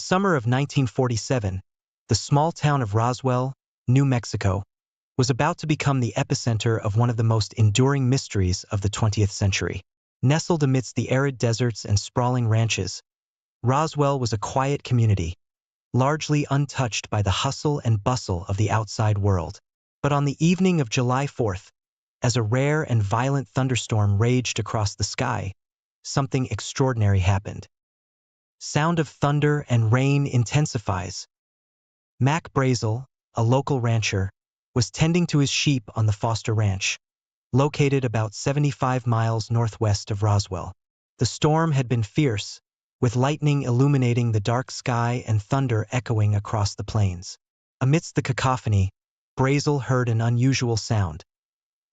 summer of 1947, the small town of Roswell, New Mexico, was about to become the epicenter of one of the most enduring mysteries of the 20th century. Nestled amidst the arid deserts and sprawling ranches, Roswell was a quiet community, largely untouched by the hustle and bustle of the outside world. But on the evening of July 4th, as a rare and violent thunderstorm raged across the sky, something extraordinary happened. Sound of thunder and rain intensifies. Mac Brazel, a local rancher, was tending to his sheep on the Foster Ranch, located about 75 miles northwest of Roswell. The storm had been fierce, with lightning illuminating the dark sky and thunder echoing across the plains. Amidst the cacophony, Brazel heard an unusual sound,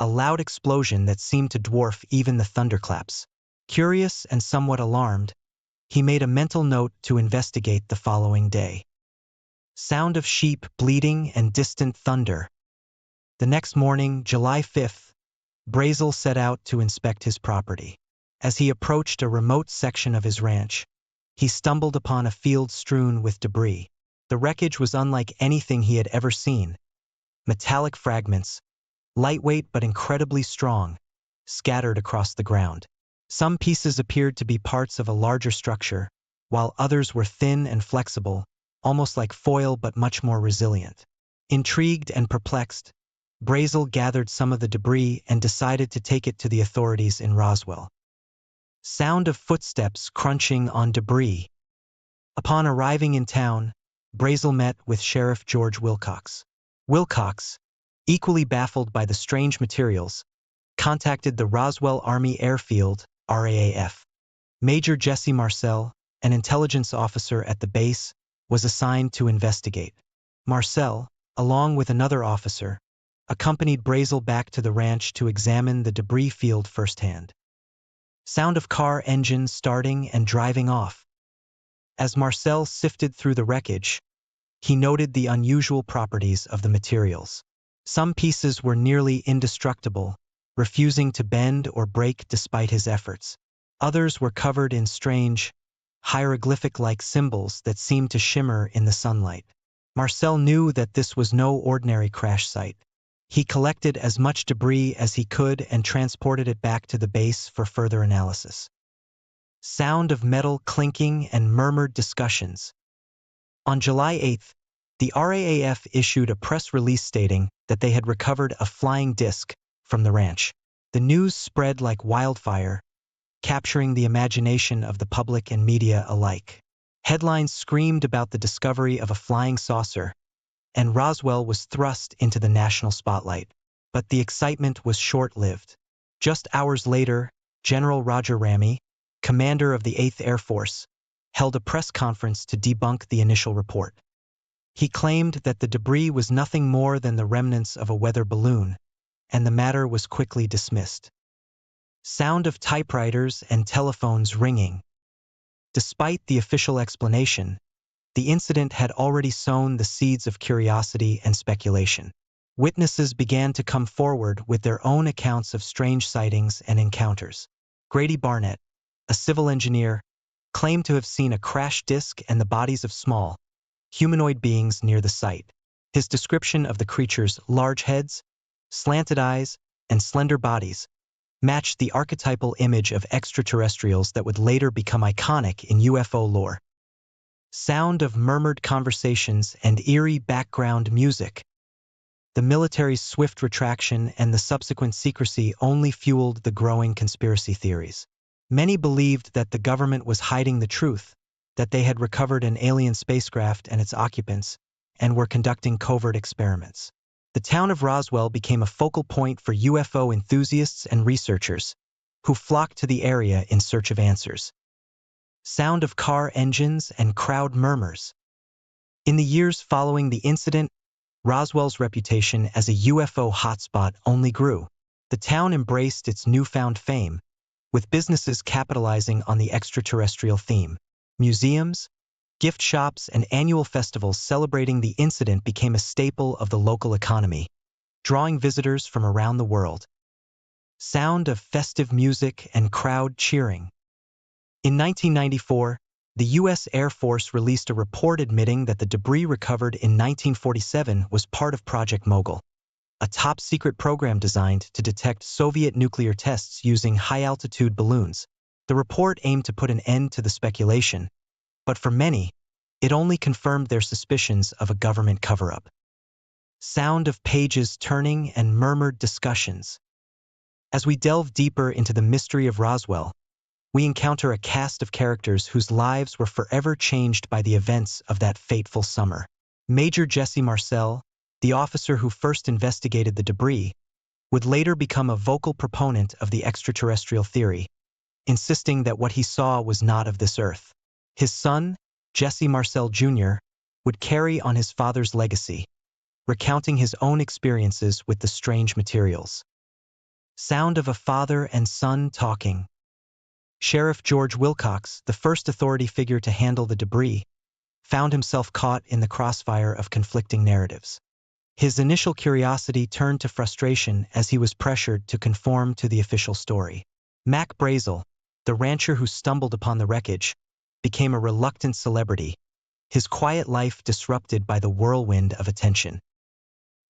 a loud explosion that seemed to dwarf even the thunderclaps. Curious and somewhat alarmed, he made a mental note to investigate the following day. Sound of sheep bleating and distant thunder. The next morning, July 5th, Brazel set out to inspect his property. As he approached a remote section of his ranch, he stumbled upon a field strewn with debris. The wreckage was unlike anything he had ever seen. Metallic fragments, lightweight but incredibly strong, scattered across the ground. Some pieces appeared to be parts of a larger structure, while others were thin and flexible, almost like foil but much more resilient. Intrigued and perplexed, Brazel gathered some of the debris and decided to take it to the authorities in Roswell. Sound of footsteps crunching on debris. Upon arriving in town, Brazel met with Sheriff George Wilcox. Wilcox, equally baffled by the strange materials, contacted the Roswell Army Airfield, RAAF. Major Jesse Marcel, an intelligence officer at the base, was assigned to investigate. Marcel, along with another officer, accompanied Brazel back to the ranch to examine the debris field firsthand. Sound of car engines starting and driving off. As Marcel sifted through the wreckage, he noted the unusual properties of the materials. Some pieces were nearly indestructible, refusing to bend or break despite his efforts. Others were covered in strange, hieroglyphic-like symbols that seemed to shimmer in the sunlight. Marcel knew that this was no ordinary crash site. He collected as much debris as he could and transported it back to the base for further analysis. Sound of metal clinking and murmured discussions. On July 8th, the RAAF issued a press release stating that they had recovered a flying disc from the ranch. The news spread like wildfire, capturing the imagination of the public and media alike. Headlines screamed about the discovery of a flying saucer, and Roswell was thrust into the national spotlight. But the excitement was short-lived. Just hours later, General Roger Ramey, commander of the 8th Air Force, held a press conference to debunk the initial report. He claimed that the debris was nothing more than the remnants of a weather balloon, and the matter was quickly dismissed. Sound of typewriters and telephones ringing. Despite the official explanation, the incident had already sown the seeds of curiosity and speculation. Witnesses began to come forward with their own accounts of strange sightings and encounters. Grady Barnett, a civil engineer, claimed to have seen a crash disk and the bodies of small, humanoid beings near the site. His description of the creatures' large heads, slanted eyes, and slender bodies matched the archetypal image of extraterrestrials that would later become iconic in UFO lore. Sound of murmured conversations and eerie background music. The military's swift retraction and the subsequent secrecy only fueled the growing conspiracy theories. Many believed that the government was hiding the truth, that they had recovered an alien spacecraft and its occupants, and were conducting covert experiments. The town of Roswell became a focal point for UFO enthusiasts and researchers, who flocked to the area in search of answers. Sound of car engines and crowd murmurs. In the years following the incident, Roswell's reputation as a UFO hotspot only grew. The town embraced its newfound fame, with businesses capitalizing on the extraterrestrial theme. Museums, gift shops, and annual festivals celebrating the incident became a staple of the local economy, drawing visitors from around the world. Sound of festive music and crowd cheering. In 1994, the U.S. Air Force released a report admitting that the debris recovered in 1947 was part of Project Mogul, a top-secret program designed to detect Soviet nuclear tests using high-altitude balloons. The report aimed to put an end to the speculation, but for many, it only confirmed their suspicions of a government cover-up. Sound of pages turning and murmured discussions. As we delve deeper into the mystery of Roswell, we encounter a cast of characters whose lives were forever changed by the events of that fateful summer. Major Jesse Marcel, the officer who first investigated the debris, would later become a vocal proponent of the extraterrestrial theory, insisting that what he saw was not of this earth. His son, Jesse Marcel Jr., would carry on his father's legacy, recounting his own experiences with the strange materials. Sound of a father and son talking. Sheriff George Wilcox, the first authority figure to handle the debris, found himself caught in the crossfire of conflicting narratives. His initial curiosity turned to frustration as he was pressured to conform to the official story. Mac Brazel, the rancher who stumbled upon the wreckage, became a reluctant celebrity, his quiet life disrupted by the whirlwind of attention.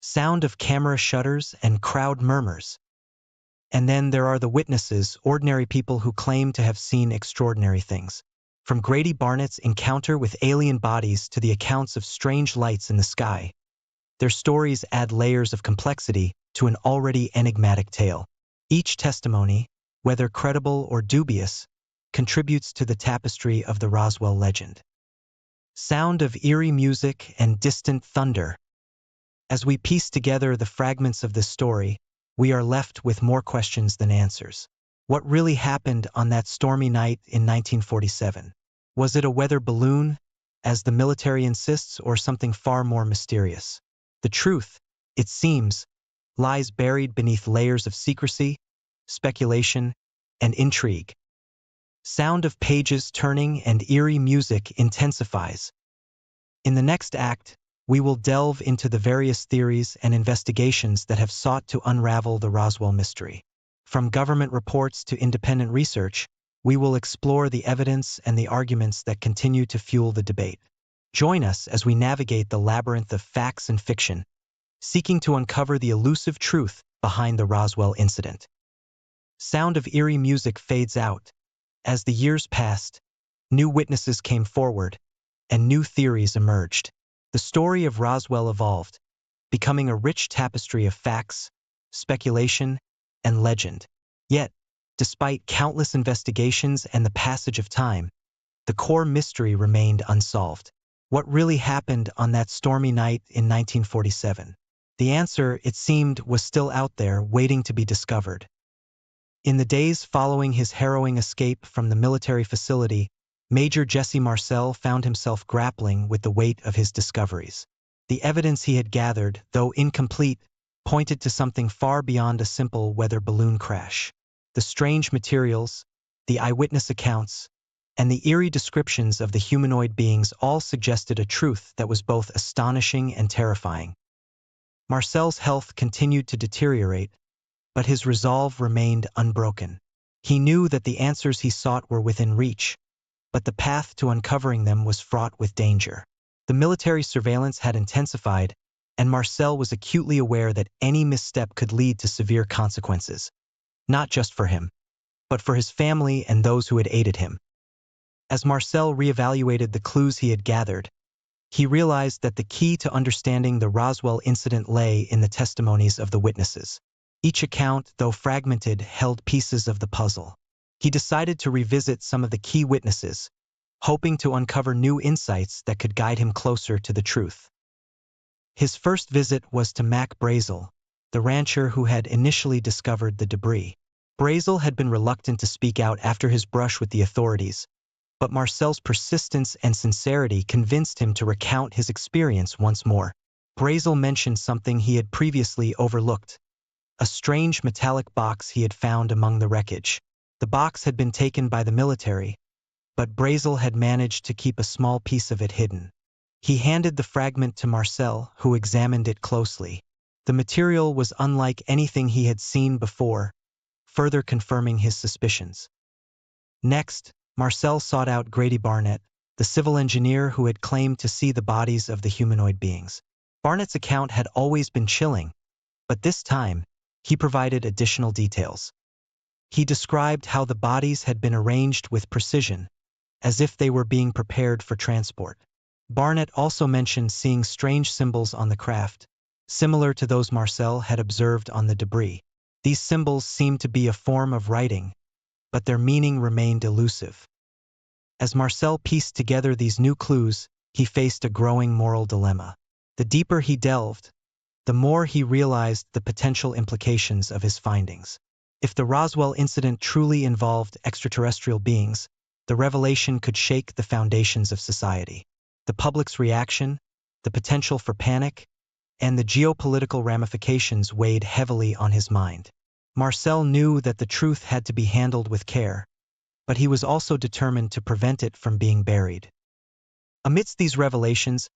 Sound of camera shutters and crowd murmurs. And then there are the witnesses, ordinary people who claim to have seen extraordinary things. From Grady Barnett's encounter with alien bodies to the accounts of strange lights in the sky, their stories add layers of complexity to an already enigmatic tale. Each testimony, whether credible or dubious, contributes to the tapestry of the Roswell legend. Sound of eerie music and distant thunder. As we piece together the fragments of this story, we are left with more questions than answers. What really happened on that stormy night in 1947? Was it a weather balloon, as the military insists, or something far more mysterious? The truth, it seems, lies buried beneath layers of secrecy, speculation, and intrigue. Sound of pages turning and eerie music intensifies. In the next act, we will delve into the various theories and investigations that have sought to unravel the Roswell mystery. From government reports to independent research, we will explore the evidence and the arguments that continue to fuel the debate. Join us as we navigate the labyrinth of facts and fiction, seeking to uncover the elusive truth behind the Roswell incident. Sound of eerie music fades out. As the years passed, new witnesses came forward, and new theories emerged. The story of Roswell evolved, becoming a rich tapestry of facts, speculation, and legend. Yet, despite countless investigations and the passage of time, the core mystery remained unsolved. What really happened on that stormy night in 1947? The answer, it seemed, was still out there, waiting to be discovered. In the days following his harrowing escape from the military facility, Major Jesse Marcel found himself grappling with the weight of his discoveries. The evidence he had gathered, though incomplete, pointed to something far beyond a simple weather balloon crash. The strange materials, the eyewitness accounts, and the eerie descriptions of the humanoid beings all suggested a truth that was both astonishing and terrifying. Marcel's health continued to deteriorate, but his resolve remained unbroken. He knew that the answers he sought were within reach, but the path to uncovering them was fraught with danger. The military surveillance had intensified, and Marcel was acutely aware that any misstep could lead to severe consequences, not just for him, but for his family and those who had aided him. As Marcel reevaluated the clues he had gathered, he realized that the key to understanding the Roswell incident lay in the testimonies of the witnesses. Each account, though fragmented, held pieces of the puzzle. He decided to revisit some of the key witnesses, hoping to uncover new insights that could guide him closer to the truth. His first visit was to Mac Brazel, the rancher who had initially discovered the debris. Brazel had been reluctant to speak out after his brush with the authorities, but Marcel's persistence and sincerity convinced him to recount his experience once more. Brazel mentioned something he had previously overlooked: a strange metallic box he had found among the wreckage. The box had been taken by the military, but Brazel had managed to keep a small piece of it hidden. He handed the fragment to Marcel, who examined it closely. The material was unlike anything he had seen before, further confirming his suspicions. Next, Marcel sought out Grady Barnett, the civil engineer who had claimed to see the bodies of the humanoid beings. Barnett's account had always been chilling, but this time, he provided additional details. He described how the bodies had been arranged with precision, as if they were being prepared for transport. Barnett also mentioned seeing strange symbols on the craft, similar to those Marcel had observed on the debris. These symbols seemed to be a form of writing, but their meaning remained elusive. As Marcel pieced together these new clues, he faced a growing moral dilemma. The deeper he delved, the more he realized the potential implications of his findings. If the Roswell incident truly involved extraterrestrial beings, the revelation could shake the foundations of society. The public's reaction, the potential for panic, and the geopolitical ramifications weighed heavily on his mind. Marcel knew that the truth had to be handled with care, but he was also determined to prevent it from being buried. Amidst these revelations,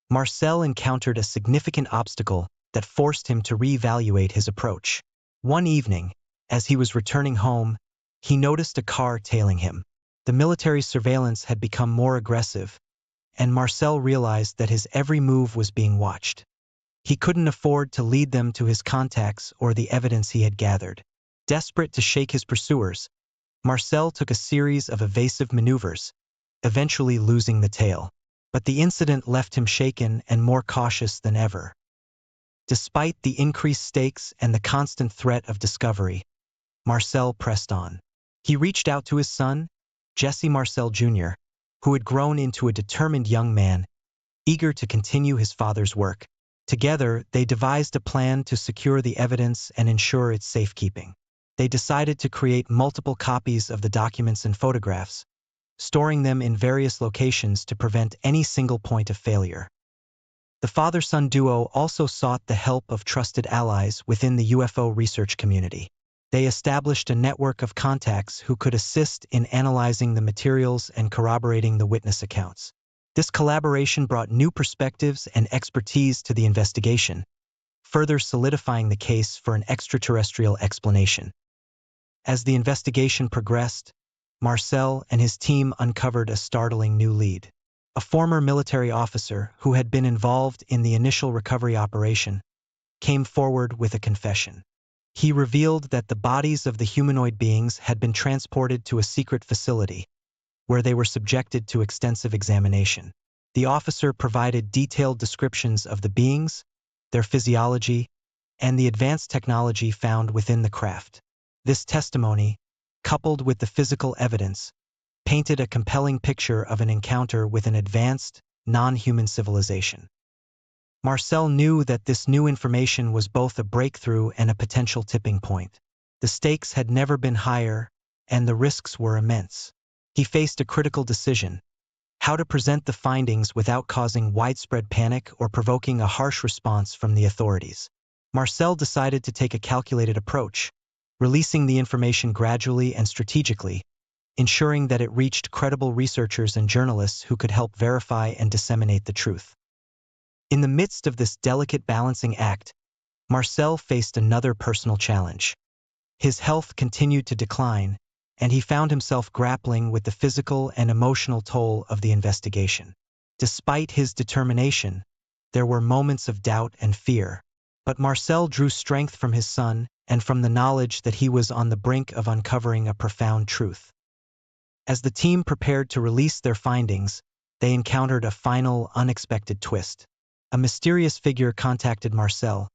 Marcel encountered a significant obstacle that forced him to reevaluate his approach. One evening, as he was returning home, he noticed a car tailing him. The military surveillance had become more aggressive, and Marcel realized that his every move was being watched. He couldn't afford to lead them to his contacts or the evidence he had gathered. Desperate to shake his pursuers, Marcel took a series of evasive maneuvers, eventually losing the tail. But the incident left him shaken and more cautious than ever. Despite the increased stakes and the constant threat of discovery, Marcel pressed on. He reached out to his son, Jesse Marcel Jr., who had grown into a determined young man, eager to continue his father's work. Together, they devised a plan to secure the evidence and ensure its safekeeping. They decided to create multiple copies of the documents and photographs, storing them in various locations to prevent any single point of failure. The father-son duo also sought the help of trusted allies within the UFO research community. They established a network of contacts who could assist in analyzing the materials and corroborating the witness accounts. This collaboration brought new perspectives and expertise to the investigation, further solidifying the case for an extraterrestrial explanation. As the investigation progressed, Marcel and his team uncovered a startling new lead. A former military officer who had been involved in the initial recovery operation came forward with a confession. He revealed that the bodies of the humanoid beings had been transported to a secret facility, where they were subjected to extensive examination. The officer provided detailed descriptions of the beings, their physiology, and the advanced technology found within the craft. This testimony, coupled with the physical evidence, painted a compelling picture of an encounter with an advanced, non-human civilization. Marcel knew that this new information was both a breakthrough and a potential tipping point. The stakes had never been higher, and the risks were immense. He faced a critical decision: how to present the findings without causing widespread panic or provoking a harsh response from the authorities. Marcel decided to take a calculated approach, releasing the information gradually and strategically, ensuring that it reached credible researchers and journalists who could help verify and disseminate the truth. In the midst of this delicate balancing act, Marcel faced another personal challenge. His health continued to decline, and he found himself grappling with the physical and emotional toll of the investigation. Despite his determination, there were moments of doubt and fear, but Marcel drew strength from his son and from the knowledge that he was on the brink of uncovering a profound truth. As the team prepared to release their findings, they encountered a final, unexpected twist. A mysterious figure contacted Marcel,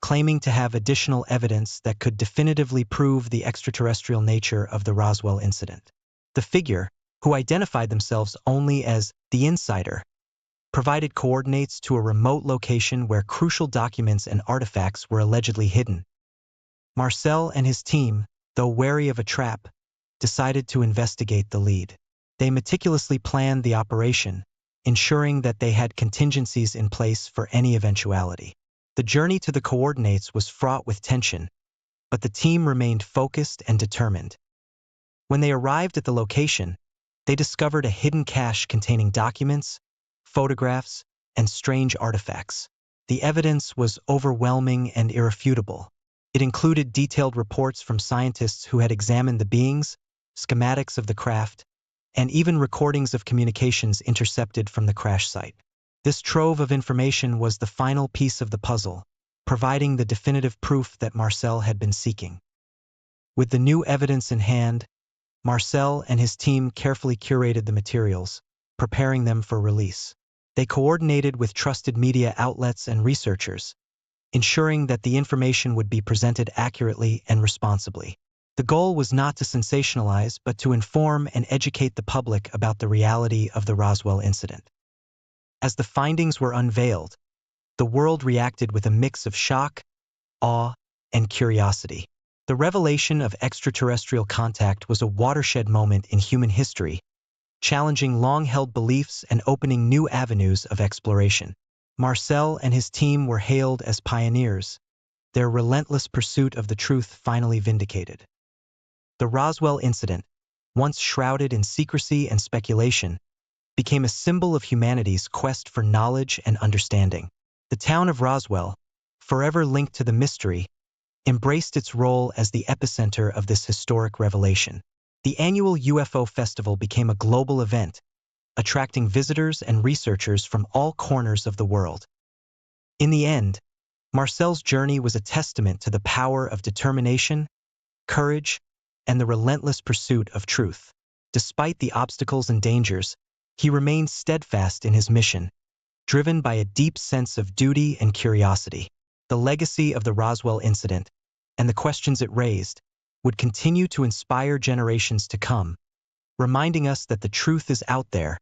claiming to have additional evidence that could definitively prove the extraterrestrial nature of the Roswell incident. The figure, who identified themselves only as the Insider, provided coordinates to a remote location where crucial documents and artifacts were allegedly hidden. Marcel and his team, though wary of a trap, decided to investigate the lead. They meticulously planned the operation, ensuring that they had contingencies in place for any eventuality. The journey to the coordinates was fraught with tension, but the team remained focused and determined. When they arrived at the location, they discovered a hidden cache containing documents, photographs, and strange artifacts. The evidence was overwhelming and irrefutable. It included detailed reports from scientists who had examined the beings, schematics of the craft, and even recordings of communications intercepted from the crash site. This trove of information was the final piece of the puzzle, providing the definitive proof that Marcel had been seeking. With the new evidence in hand, Marcel and his team carefully curated the materials, preparing them for release. They coordinated with trusted media outlets and researchers, ensuring that the information would be presented accurately and responsibly. The goal was not to sensationalize, but to inform and educate the public about the reality of the Roswell incident. As the findings were unveiled, the world reacted with a mix of shock, awe, and curiosity. The revelation of extraterrestrial contact was a watershed moment in human history, challenging long-held beliefs and opening new avenues of exploration. Marcel and his team were hailed as pioneers, their relentless pursuit of the truth finally vindicated. The Roswell incident, once shrouded in secrecy and speculation, became a symbol of humanity's quest for knowledge and understanding. The town of Roswell, forever linked to the mystery, embraced its role as the epicenter of this historic revelation. The annual UFO festival became a global event, attracting visitors and researchers from all corners of the world. In the end, Marcel's journey was a testament to the power of determination, courage, and the relentless pursuit of truth. Despite the obstacles and dangers, he remained steadfast in his mission, driven by a deep sense of duty and curiosity. The legacy of the Roswell incident, and the questions it raised, would continue to inspire generations to come, reminding us that the truth is out there,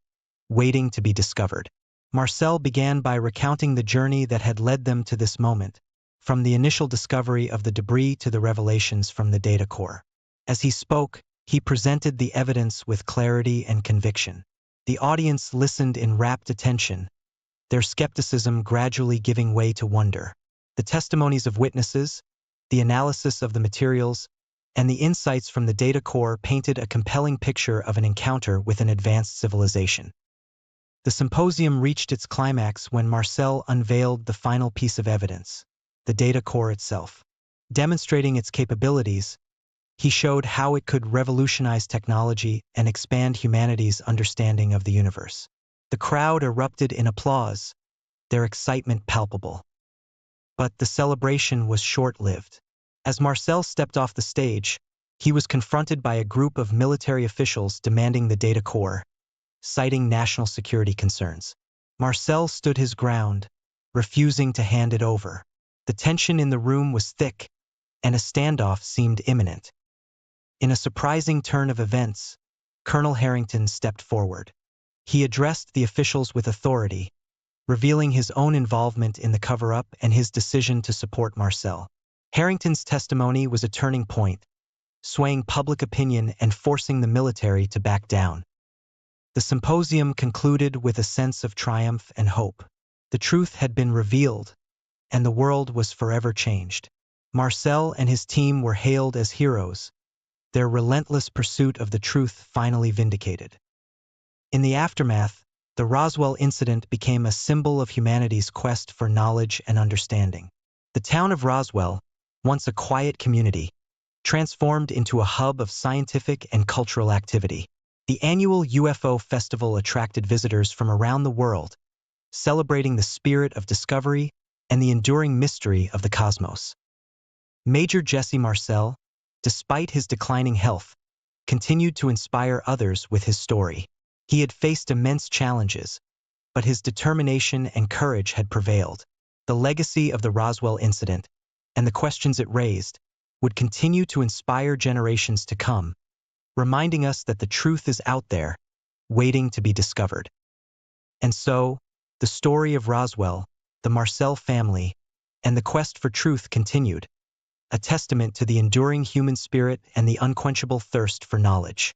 waiting to be discovered. Marcel began by recounting the journey that had led them to this moment, from the initial discovery of the debris to the revelations from the data core. As he spoke, he presented the evidence with clarity and conviction. The audience listened in rapt attention, their skepticism gradually giving way to wonder. The testimonies of witnesses, the analysis of the materials, and the insights from the data core painted a compelling picture of an encounter with an advanced civilization. The symposium reached its climax when Marcel unveiled the final piece of evidence, the data core itself. Demonstrating its capabilities, he showed how it could revolutionize technology and expand humanity's understanding of the universe. The crowd erupted in applause, their excitement palpable. But the celebration was short-lived. As Marcel stepped off the stage, he was confronted by a group of military officials demanding the data core, citing national security concerns. Marcel stood his ground, refusing to hand it over. The tension in the room was thick, and a standoff seemed imminent. In a surprising turn of events, Colonel Harrington stepped forward. He addressed the officials with authority, revealing his own involvement in the cover-up and his decision to support Marcel. Harrington's testimony was a turning point, swaying public opinion and forcing the military to back down. The symposium concluded with a sense of triumph and hope. The truth had been revealed, and the world was forever changed. Marcel and his team were hailed as heroes, their relentless pursuit of the truth finally vindicated. In the aftermath, the Roswell incident became a symbol of humanity's quest for knowledge and understanding. The town of Roswell, once a quiet community, transformed into a hub of scientific and cultural activity. The annual UFO festival attracted visitors from around the world, celebrating the spirit of discovery and the enduring mystery of the cosmos. Major Jesse Marcel, despite his declining health, continued to inspire others with his story. He had faced immense challenges, but his determination and courage had prevailed. The legacy of the Roswell incident, and the questions it raised, would continue to inspire generations to come, reminding us that the truth is out there, waiting to be discovered. And so, the story of Roswell, the Marcel family, and the quest for truth continued, a testament to the enduring human spirit and the unquenchable thirst for knowledge.